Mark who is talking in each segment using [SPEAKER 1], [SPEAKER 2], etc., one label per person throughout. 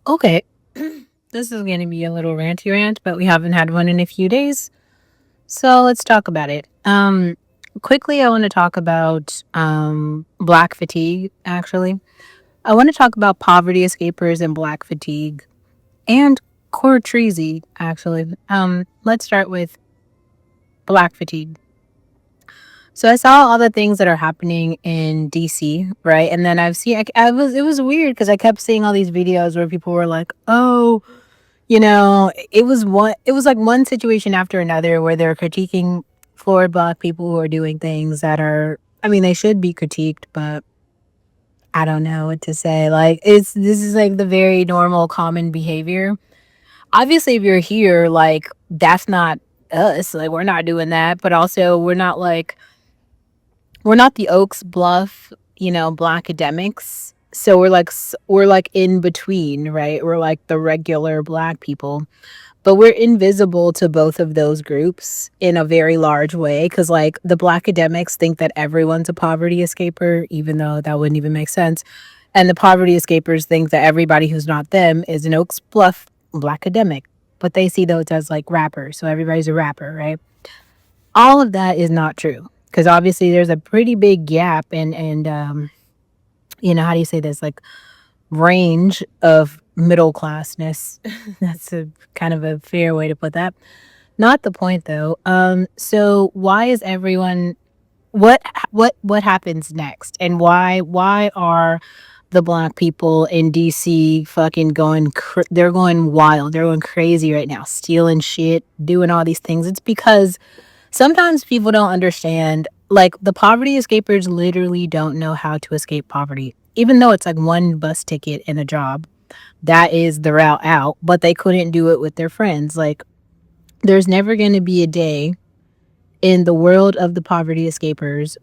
[SPEAKER 1] Okay, this is going to be a little ranty rant, but we haven't had one in a few days. So let's talk about it. Quickly, I want to talk about black fatigue, actually. I want to talk about poverty escapers and black fatigue and core treasy, actually. Let's start with black fatigue. So I saw all the things that are happening in DC, right? And then it was weird because I kept seeing all these videos where people were like, oh, it was like one situation after another where they're critiquing florid black people who are doing things that are, I mean, they should be critiqued, but I don't know what to say. Like, this is like the very normal, common behavior. Obviously, if you're here, like, that's not us. Like, we're not doing that. But also, we're not the Oaks Bluff, black academics. So we're like in between, right? We're like the regular black people, but we're invisible to both of those groups in a very large way because, like, the black academics think that everyone's a poverty escaper, even though that wouldn't even make sense. And the poverty escapers think that everybody who's not them is an Oaks Bluff black academic, but they see those as like rappers. So everybody's a rapper, right? All of that is not true because obviously there's a pretty big gap and how do you say this? Like range of middle classness. That's a kind of a fair way to put that. Not the point though. So why is everyone what happens next? And why are the black people in DC fucking they're going wild. They're going crazy right now, stealing shit, doing all these things. It's because sometimes people don't understand, like, the poverty escapers literally don't know how to escape poverty. Even though it's like one bus ticket and a job, that is the route out, but they couldn't do it with their friends. Like, there's never going to be a day in the world of the poverty escapers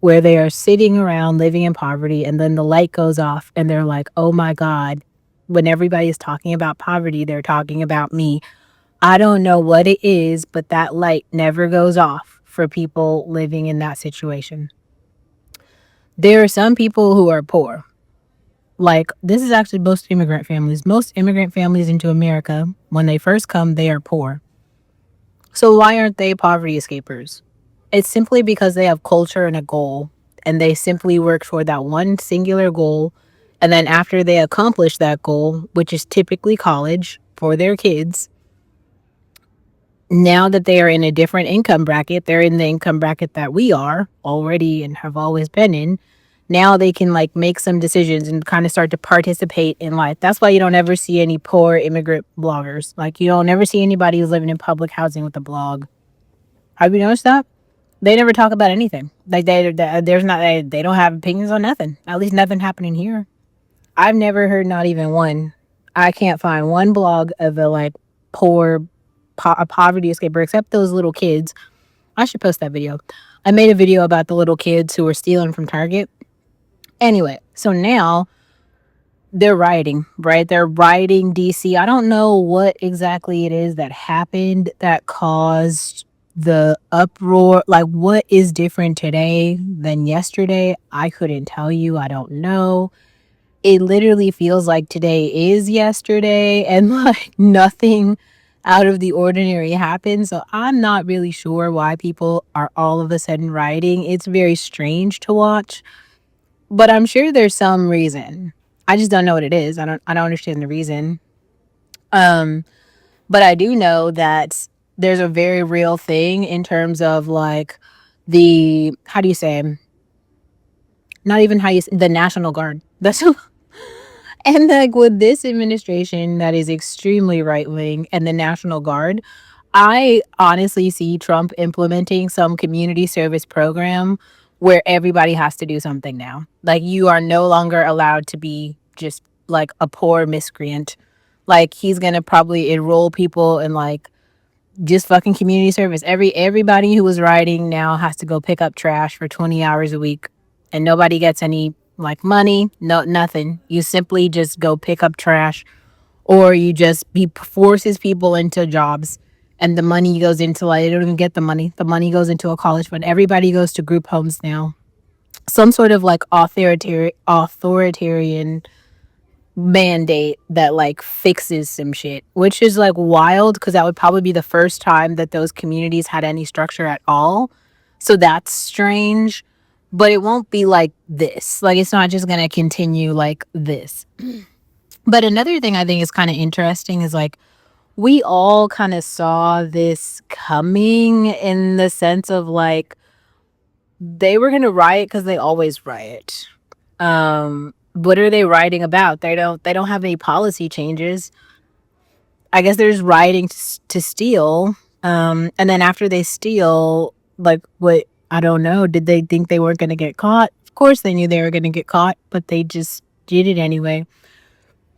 [SPEAKER 1] where they are sitting around living in poverty and then the light goes off and they're like, oh my God, when everybody is talking about poverty, they're talking about me. I don't know what it is, but that light never goes off for people living in that situation. There are some people who are poor. Like, this is actually most immigrant families. Most immigrant families into America, when they first come, they are poor. So why aren't they poverty escapers? It's simply because they have culture and a goal, and they simply work toward that one singular goal. And then after they accomplish that goal, which is typically college for their kids, now that they are in a different income bracket, they're in the income bracket that we are already and have always been in. Now they can like make some decisions and kind of start to participate in life. That's why you don't ever see any poor immigrant bloggers. Like, you don't ever see anybody who's living in public housing with a blog. Have you noticed that? They never talk about anything. Like, they don't have opinions on nothing. At least nothing happening here. I've never heard not even one. I can't find one blog of a like poor a poverty escaper except those little kids. I should post that video. I made a video about the little kids who were stealing from Target. Anyway, so now they're rioting, right? They're rioting DC. I don't know what exactly it is that happened that caused the uproar. Like, what is different today than yesterday? I couldn't tell you. I don't know. It literally feels like today is yesterday and like nothing out of the ordinary happened. So I'm not really sure why people are all of a sudden rioting. It's very strange to watch, but I'm sure there's some reason. I just don't know what it is. I don't understand the reason. Um but I do know that there's a very real thing in terms of like the how do you say, not even how you say, the National Guard. That's And like with this administration that is extremely right wing and the National Guard, I honestly see Trump implementing some community service program where everybody has to do something now. Like, you are no longer allowed to be just like a poor miscreant. Like, he's gonna probably enroll people in like just fucking community service. Everybody who was riding now has to go pick up trash for 20 hours a week, and nobody gets any like money, no nothing. You simply just go pick up trash, or you just he forces people into jobs, and the money goes into, like, they don't even get the money. The money goes into a college fund. Everybody goes to group homes now. Some sort of like authoritarian mandate that like fixes some shit, which is like wild because that would probably be the first time that those communities had any structure at all. So that's strange, but it won't be like this. Like, it's not just going to continue like this. But another thing I think is kind of interesting is like we all kind of saw this coming in the sense of like they were going to riot because they always riot. What are they rioting about? They don't have any policy changes. I guess they're just rioting to steal. And then after they steal, like what, I don't know, did they think they weren't going to get caught? Of course they knew they were going to get caught, but they just did it anyway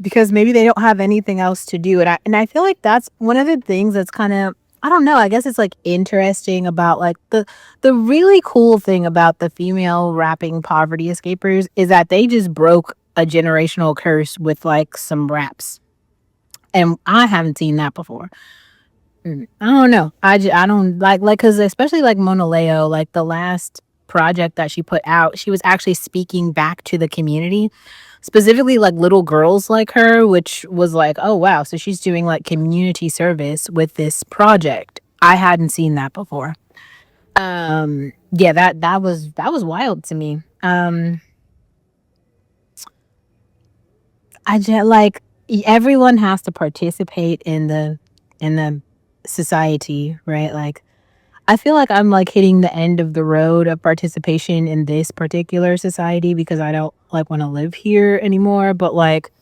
[SPEAKER 1] because maybe they don't have anything else to do. And I feel like that's one of the things that's kind of, I don't know, I guess it's like interesting about like the really cool thing about the female rapping poverty escapers is that they just broke a generational curse with like some raps. And I haven't seen that before. I don't know. I don't like cuz especially like Mona Leo, like the last project that she put out, she was actually speaking back to the community, specifically like little girls like her, which was like, oh wow, so she's doing like community service with this project. I hadn't seen that before. Yeah, that was wild to me. I just like everyone has to participate in the society, right? Like I feel like I'm like hitting the end of the road of participation in this particular society because I don't like want to live here anymore, but like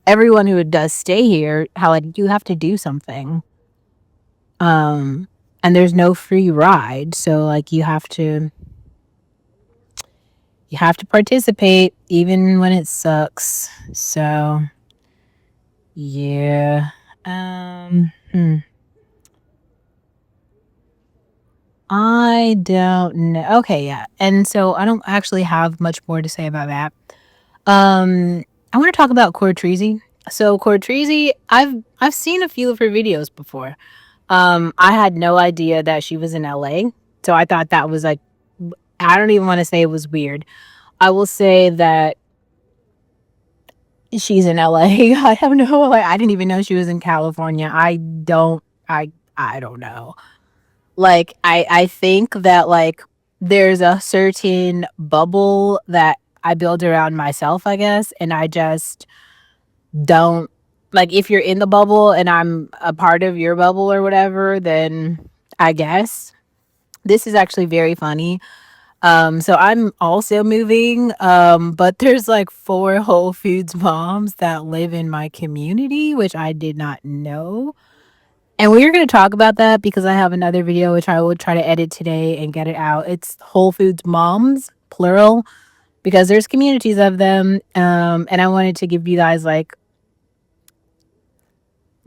[SPEAKER 1] everyone who does stay here, how like you have to do something. Um and there's no free ride, so like you have to participate even when it sucks. So, yeah. Hmm. I don't know. Okay, yeah. And so I don't actually have much more to say about that. I want to talk about Cortreezy. So Cortreezy, I've seen a few of her videos before. I had no idea that she was in LA. So I thought that was like I don't even want to say it was weird. I will say that she's in LA. I have no like I didn't even know she was in California. I don't know. Like I think that like there's a certain bubble that I build around myself, I guess, and I just don't like if you're in the bubble and I'm a part of your bubble or whatever, then I guess this is actually very funny. So I'm also moving, but there's like four Whole Foods moms that live in my community, which I did not know. And we are going to talk about that because I have another video which I will try to edit today and get it out. It's Whole Foods moms, plural, because there's communities of them. And I wanted to give you guys like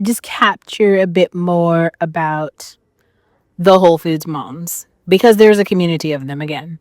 [SPEAKER 1] just capture a bit more about the Whole Foods moms because there's a community of them again.